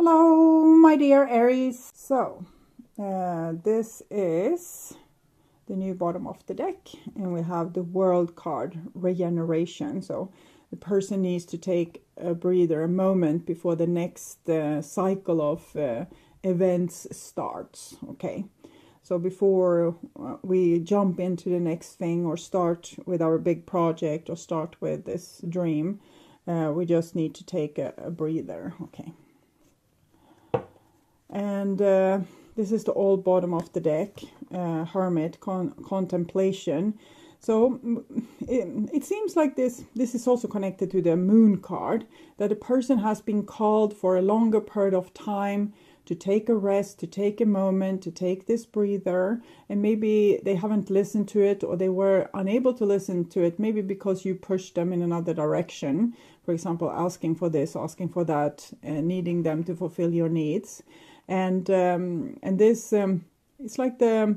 Hello, my dear Aries. So, this is the new bottom of the deck, and we have the World card, regeneration. So, the person needs to take a breather, a moment before the next cycle of events starts. Okay, so before we jump into the next thing or start with our big project or start with this dream, we just need to take a breather. Okay. And this is the old bottom of the deck, Hermit, contemplation. So it seems like this is also connected to the Moon card, that a person has been called for a longer period of time to take a rest, to take a moment, to take this breather, and maybe they haven't listened to it, or they were unable to listen to it, maybe because you pushed them in another direction. For example, asking for this, asking for that, needing them to fulfill your needs. And this it's like the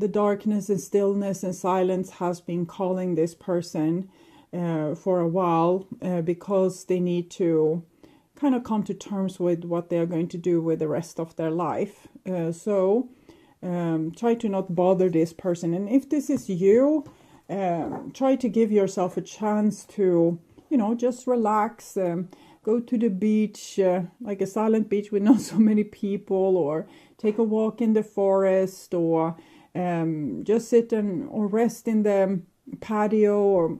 darkness and stillness and silence has been calling this person for a while, because they need to kind of come to terms with what they are going to do with the rest of their life. So try to not bother this person. And if this is you, try to give yourself a chance to, just relax. Go to the beach, like a silent beach with not so many people, or take a walk in the forest, or just sit or rest in the patio, or,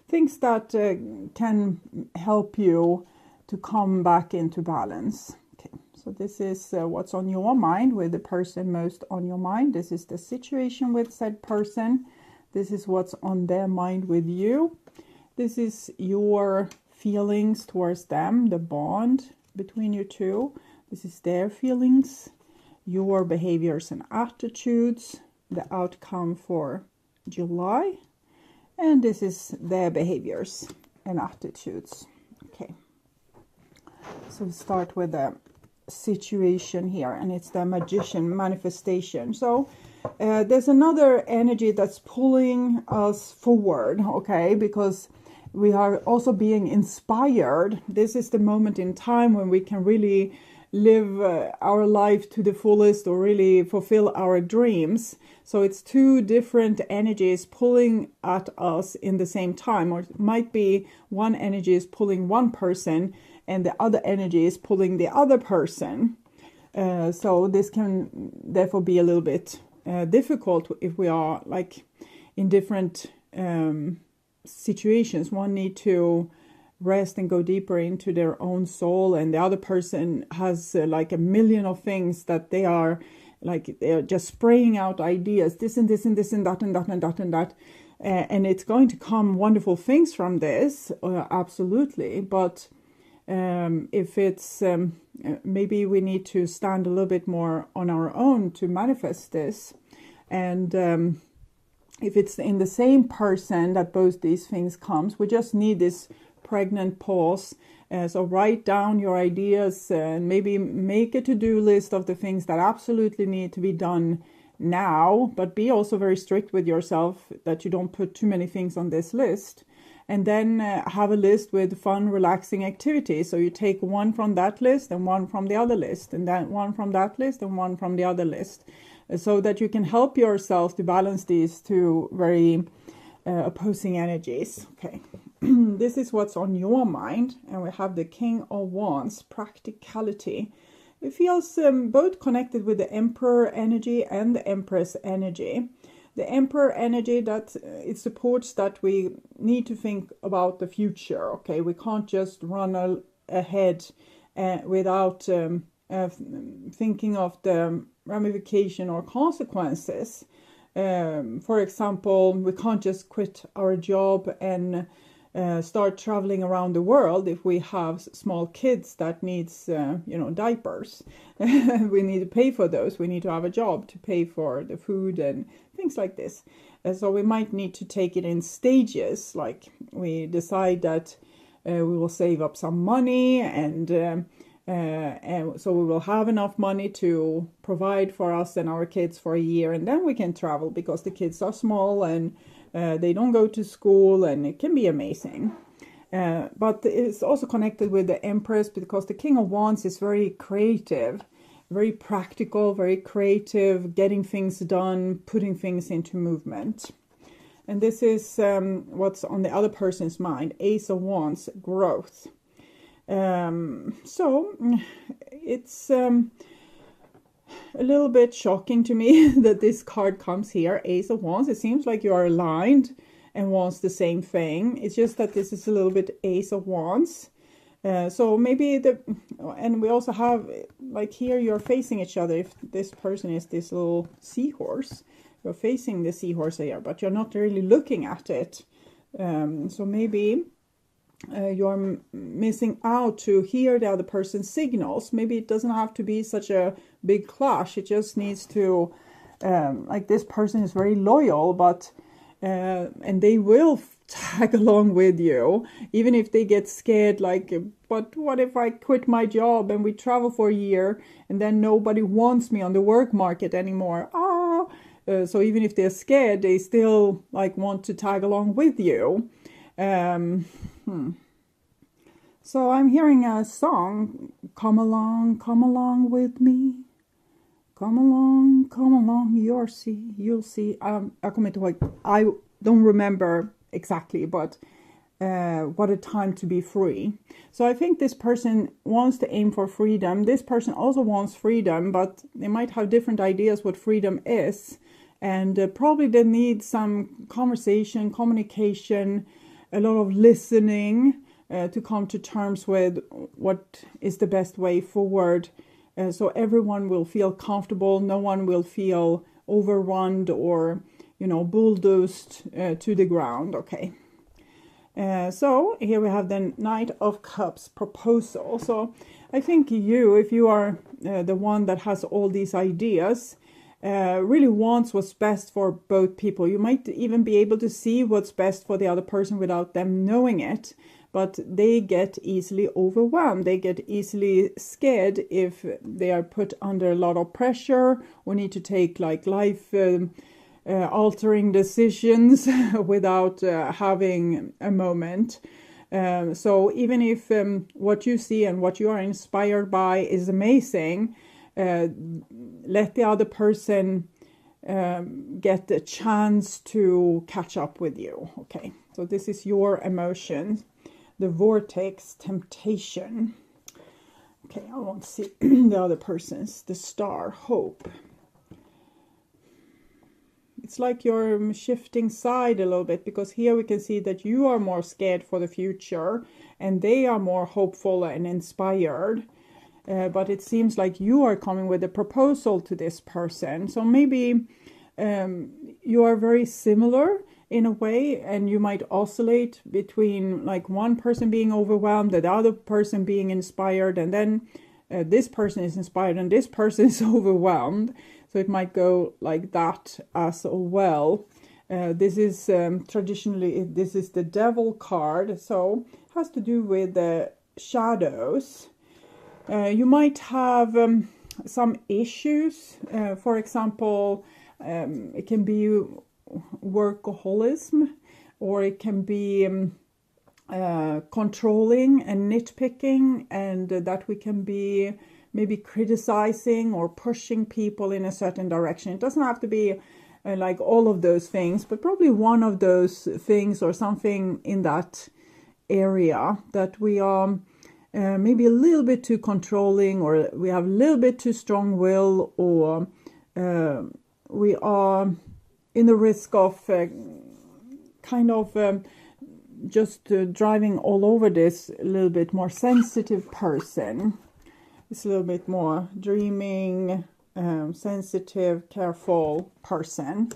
things that can help you to come back into balance. Okay, so this is what's on your mind, with the person most on your mind. This is the situation with said person. This is what's on their mind with you. This is your feelings towards them, the bond between you two. This is their feelings, your behaviors and attitudes, the outcome for July. And this is their behaviors and attitudes. Okay. So we start with the situation here, and it's the Magician, manifestation. So there's another energy that's pulling us forward, okay, because we are also being inspired. This is the moment in time when we can really live our life to the fullest, or really fulfill our dreams. So it's two different energies pulling at us in the same time, or it might be one energy is pulling one person and the other energy is pulling the other person. So this can therefore be a little bit difficult if we are like in different situations. One need to rest and go deeper into their own soul, and the other person has like a million of things that they are just spraying out ideas, this and this and this and that and that and that and that, and it's going to come wonderful things from this, absolutely. But if it's maybe we need to stand a little bit more on our own to manifest this. And if it's in the same person that both these things comes, we just need this pregnant pause. So write down your ideas and maybe make a to-do list of the things that absolutely need to be done now, but be also very strict with yourself that you don't put too many things on this list. And then have a list with fun, relaxing activities. So you take one from that list and one from the other list, and then one from that list and one from the other list, so that you can help yourself to balance these two very opposing energies. Okay, this is what's on your mind. And we have the King of Wands, practicality. It feels both connected with the Emperor energy and the Empress energy. The Emperor energy, that it supports that we need to think about the future. Okay, we can't just run ahead without thinking of the ramification or consequences. For example, we can't just quit our job and start traveling around the world if we have small kids that needs diapers. We need to pay for those. We need to have a job to pay for the food and things like this. So we might need to take it in stages, like we decide that we will save up some money, and so we will have enough money to provide for us and our kids for a year, and then we can travel because the kids are small and they don't go to school, and it can be amazing. But it's also connected with the Empress, because the King of Wands is very creative, very practical, very creative, getting things done, putting things into movement. And this is what's on the other person's mind. Ace of Wands, growth. So it's a little bit shocking to me that this card comes here, Ace of Wands. It seems like you are aligned and wants the same thing. It's just that this is a little bit Ace of Wands. So maybe and we also have, like here, you're facing each other. If this person is this little seahorse, you're facing the seahorse here, but you're not really looking at it. So maybe you're missing out to hear the other person's signals. Maybe it doesn't have to be such a big clash. It just needs to, like this person is very loyal, but and they will tag along with you, even if they get scared, like, but what if I quit my job and we travel for a year and then nobody wants me on the work market anymore? So even if they're scared, they still like want to tag along with you. So I'm hearing a song, come along with me. Come along, you'll see. I don't remember exactly, but what a time to be free. So I think this person wants to aim for freedom. This person also wants freedom, but they might have different ideas what freedom is. And probably they need some conversation, communication, a lot of listening to come to terms with what is the best way forward. So everyone will feel comfortable. No one will feel overrun or, bulldozed to the ground. Okay. So here we have the Knight of Cups, proposal. So I think if you are the one that has all these ideas, really wants what's best for both people. You might even be able to see what's best for the other person without them knowing it. But they get easily overwhelmed. They get easily scared if they are put under a lot of pressure or need to take like life altering decisions without having a moment. So even if what you see and what you are inspired by is amazing, let the other person get a chance to catch up with you. Okay, so this is your emotions. The vortex, temptation. Okay, I won't see the other person's. The star, hope. It's like you're shifting side a little bit, because here we can see that you are more scared for the future and they are more hopeful and inspired. But it seems like you are coming with a proposal to this person. So maybe you are very similar in a way, and you might oscillate between like one person being overwhelmed, the other person being inspired, and then this person is inspired and this person is overwhelmed. So it might go like that as well. This is traditionally, this is the Devil card, so it has to do with the shadows. You might have some issues. For example, it can be workaholism, or it can be controlling and nitpicking, and that we can be maybe criticizing or pushing people in a certain direction. It doesn't have to be like all of those things, but probably one of those things or something in that area, that we are maybe a little bit too controlling, or we have a little bit too strong will, or we are in the risk of just driving all over this a little bit more sensitive person. It's a little bit more dreaming, sensitive, careful person.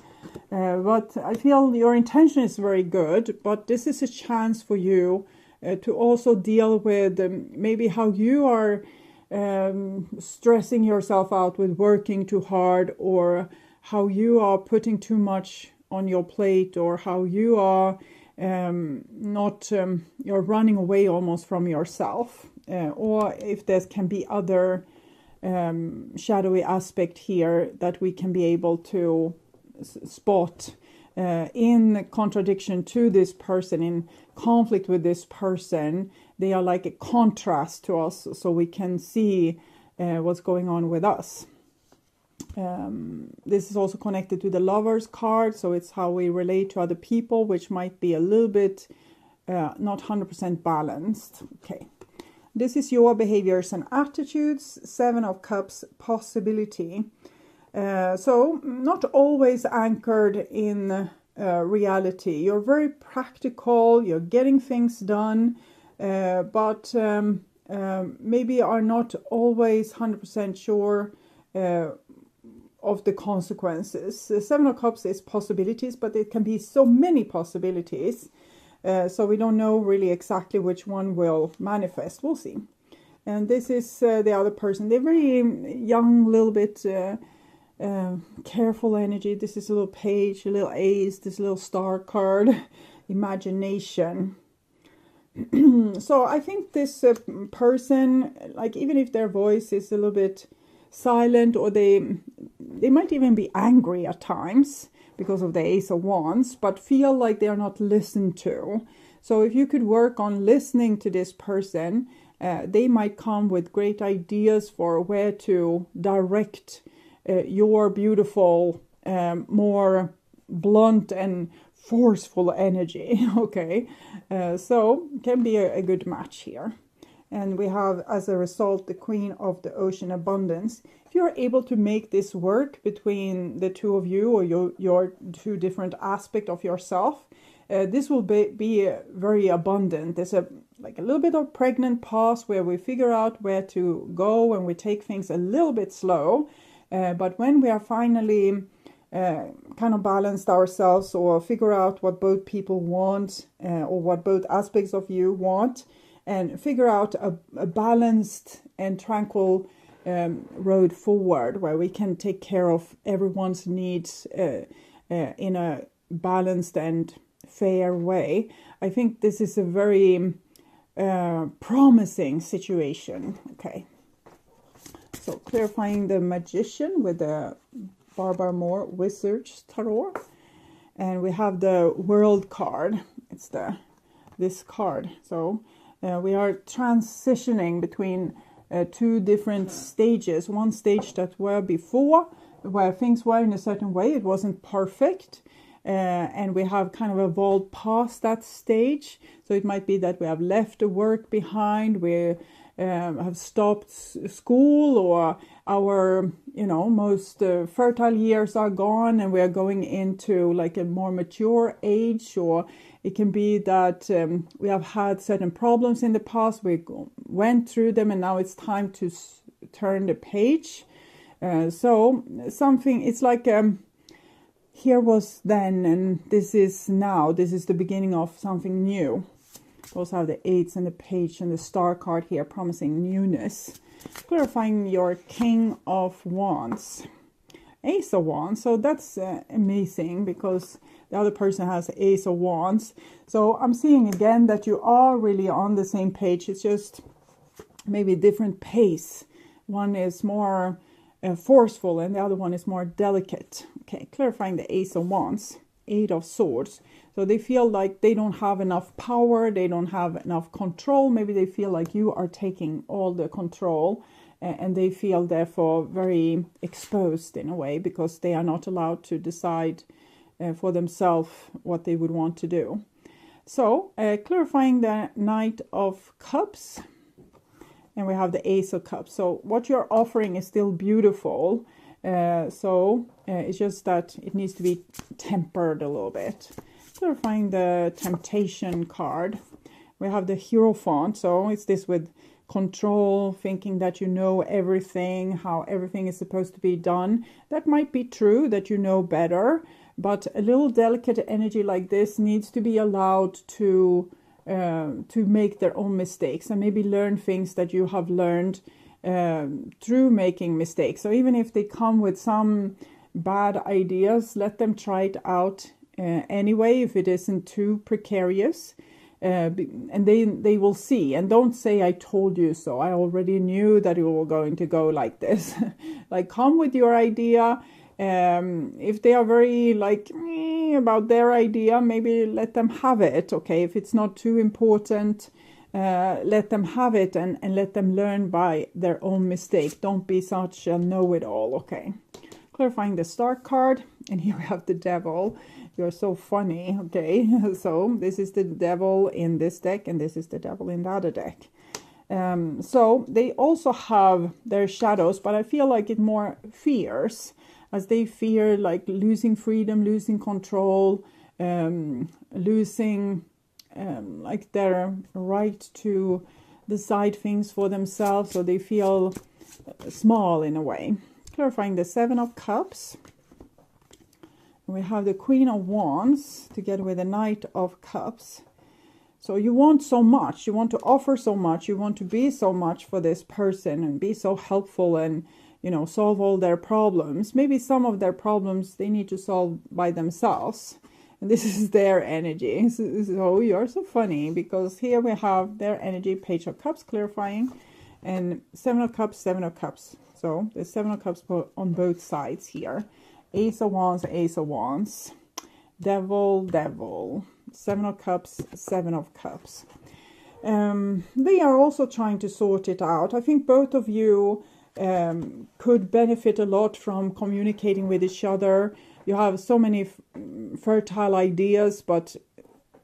But I feel your intention is very good, but this is a chance for you to also deal with maybe how you are stressing yourself out with working too hard, or how you are putting too much on your plate, or how you are you're running away almost from yourself, or if there can be other shadowy aspect here that we can be able to spot in contradiction to this person, in conflict with this person. They are like a contrast to us, so we can see what's going on with us. This is also connected to the Lovers card, so it's how we relate to other people, which might be a little bit not 100% balanced. Okay, this is your behaviors and attitudes. 7 of Cups, possibility. So not always anchored in reality. You're very practical, you're getting things done, but maybe are not always 100% sure of the consequences. The 7 of Cups is possibilities, but it can be so many possibilities. So we don't know really exactly which one will manifest. We'll see. And this is the other person. They're very young, little bit careful energy. This is a little page, a little ace, this little star card, imagination. So I think this person, like even if their voice is a little bit silent, or they might even be angry at times because of the Ace of Wands, but feel like they are not listened to. So if you could work on listening to this person, they might come with great ideas for where to direct your beautiful, more blunt and forceful energy. Okay, so can be a good match here. And we have, as a result, the Queen of the Ocean, abundance. If you're able to make this work between the two of you, or your two different aspects of yourself, this will be very abundant. There's like a little bit of pregnant pause where we figure out where to go and we take things a little bit slow. But when we are finally kind of balanced ourselves, or figure out what both people want, or what both aspects of you want, and figure out a balanced and tranquil road forward where we can take care of everyone's needs in a balanced and fair way. I think this is a very promising situation. Okay, so clarifying the Magician with the Barbara Moore Wizards Tarot, and we have the World card. It's this card. So we are transitioning between two different stages. One stage that were before, where things were in a certain way, it wasn't perfect, and we have kind of evolved past that stage. So it might be that we have left the work behind, we have stopped school, or our most fertile years are gone, and we are going into like a more mature age. Or it can be that we have had certain problems in the past, we went through them, and now it's time to turn the page. So something, it's like here was then, and this is now. This is the beginning of something new. We also have the 8s and the page and the star card here, promising newness. Clarifying your King of Wands, Ace of Wands. So that's amazing, because the other person has Ace of Wands. So I'm seeing again that you are really on the same page. It's just maybe different pace. One is more forceful and the other one is more delicate. Okay, clarifying the Ace of Wands, 8 of Swords. So they feel like they don't have enough power, they don't have enough control. Maybe they feel like you are taking all the control, and they feel therefore very exposed in a way, because they are not allowed to decide for themselves what they would want to do. So clarifying the Knight of Cups, and we have the Ace of Cups. So what you're offering is still beautiful. It's just that it needs to be tempered a little bit. Clarifying the Temptation card, we have the Hierophant. So it's this with control, thinking that you know everything, how everything is supposed to be done. That might be true, that you know better, but a little delicate energy like this needs to be allowed to make their own mistakes, and maybe learn things that you have learned through making mistakes. So even if they come with some bad ideas, let them try it out anyway, if it isn't too precarious, and they will see. And don't say, I told you so, I already knew that you were going to go like this. Like, come with your idea, If they are very like about their idea, maybe let them have it. Okay, if it's not too important, let them have it, and let them learn by their own mistake. Don't be such a know-it-all. Okay, clarifying the star card, and here we have the devil. You're so funny. Okay, so this is the devil in this deck, and this is the devil in the other deck. So they also have their shadows, but I feel like it more fears, as they fear like losing freedom, losing control, losing like their right to decide things for themselves, so they feel small in a way. Clarifying the Seven of Cups. We have the Queen of Wands together with the Knight of Cups. So you want so much, you want to offer so much, you want to be so much for this person and be so helpful and, you know, solve all their problems. Maybe some of their problems they need to solve by themselves. And this is their energy. So you're so funny, because here we have their energy, Page of Cups clarifying, and Seven of Cups, Seven of Cups. So there's Seven of Cups on both sides here. Ace of Wands, Ace of Wands. Devil, Devil. Seven of Cups, Seven of Cups. They are also trying to sort it out. I think both of you could benefit a lot from communicating with each other. You have so many fertile ideas, but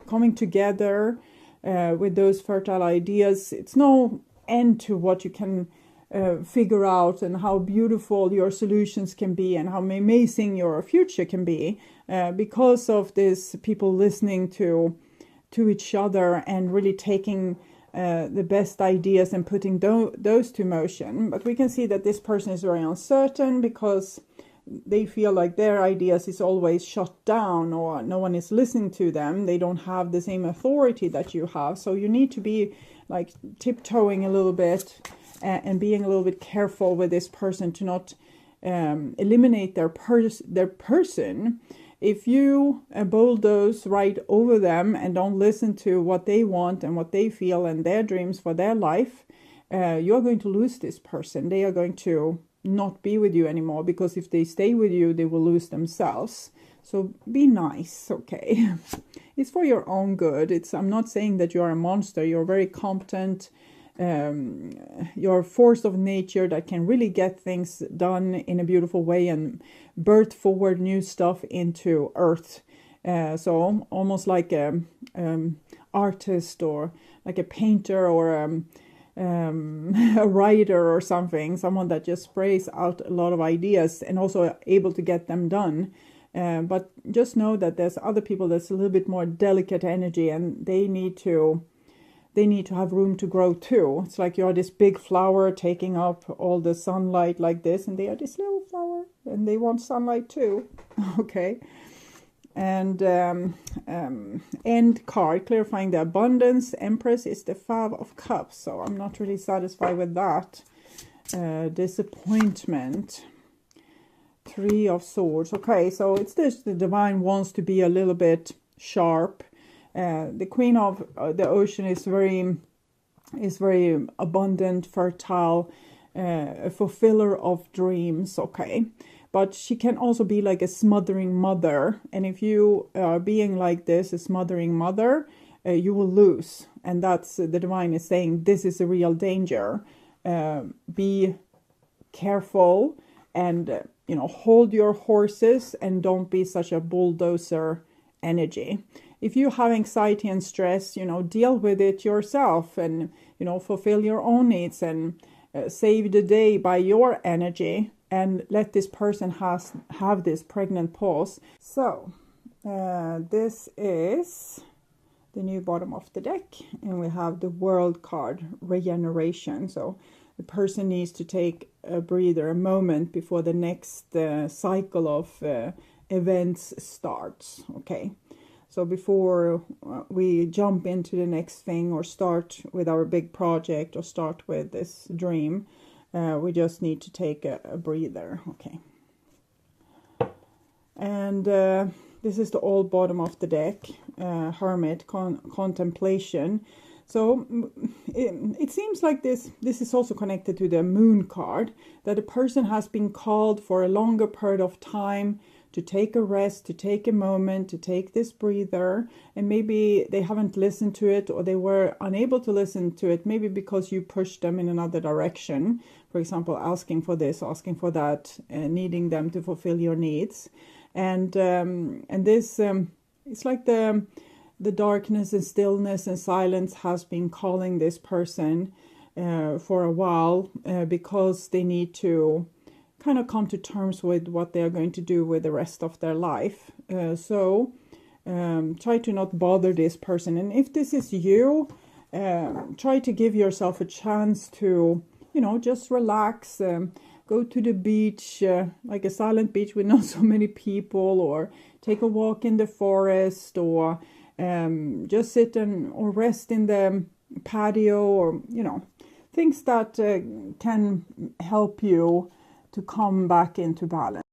coming together with those fertile ideas, it's no end to what you can figure out, and how beautiful your solutions can be, and how amazing your future can be, because of this, people listening to each other and really taking the best ideas and putting those to motion. But we can see that this person is very uncertain, because they feel like their ideas is always shut down, or no one is listening to them. They don't have the same authority that you have. So you need to be like tiptoeing a little bit and being a little bit careful with this person to not eliminate their person. If you bulldoze right over them and don't listen to what they want and what they feel and their dreams for their life, you're going to lose this person. They are going to not be with you anymore, because if they stay with you, they will lose themselves. So be nice, okay? It's for your own good. I'm not saying that you're a monster. You're very competent. You're a force of nature that can really get things done in a beautiful way and birth forward new stuff into earth. So almost like a artist, or like a painter, or a writer or something, someone that just sprays out a lot of ideas and also able to get them done. But just know that there's other people that's a little bit more delicate energy, and they need to have room to grow too. It's like you're this big flower taking up all the sunlight like this, and they are this little flower and they want sunlight too. Okay. And end card clarifying the abundance, Empress, is the Five of Cups. So I'm not really satisfied with that. Disappointment, Three of Swords. Okay, so it's this, the divine wants to be a little bit sharp. The Queen of the Ocean is very abundant, fertile, a fulfiller of dreams. Okay. But she can also be like a smothering mother. And if you are being like this, a smothering mother, you will lose. And that's, the divine is saying, this is a real danger. Be careful and, hold your horses and don't be such a bulldozer energy. If you have anxiety and stress, deal with it yourself and, fulfill your own needs and save the day by your energy. And let this person have this pregnant pause. So this is the new bottom of the deck. And we have the World card, regeneration. So the person needs to take a breather, a moment before the next cycle of events starts. Okay. So before we jump into the next thing or start with our big project or start with this dream, we just need to take a breather. Okay. And this is the old bottom of the deck, Hermit, contemplation. So it seems like this is also connected to the moon card, that a person has been called for a longer period of time to take a rest, to take a moment, to take this breather, and maybe they haven't listened to it, or they were unable to listen to it, maybe because you pushed them in another direction. For example, asking for this, asking for that, needing them to fulfill your needs. And this, it's like the darkness and stillness and silence has been calling this person for a while, because they need to kind of come to terms with what they are going to do with the rest of their life. So try to not bother this person. And if this is you, try to give yourself a chance to, just relax, go to the beach, like a silent beach with not so many people, or take a walk in the forest, or just sit or rest in the patio, or, things that can help you to come back into balance.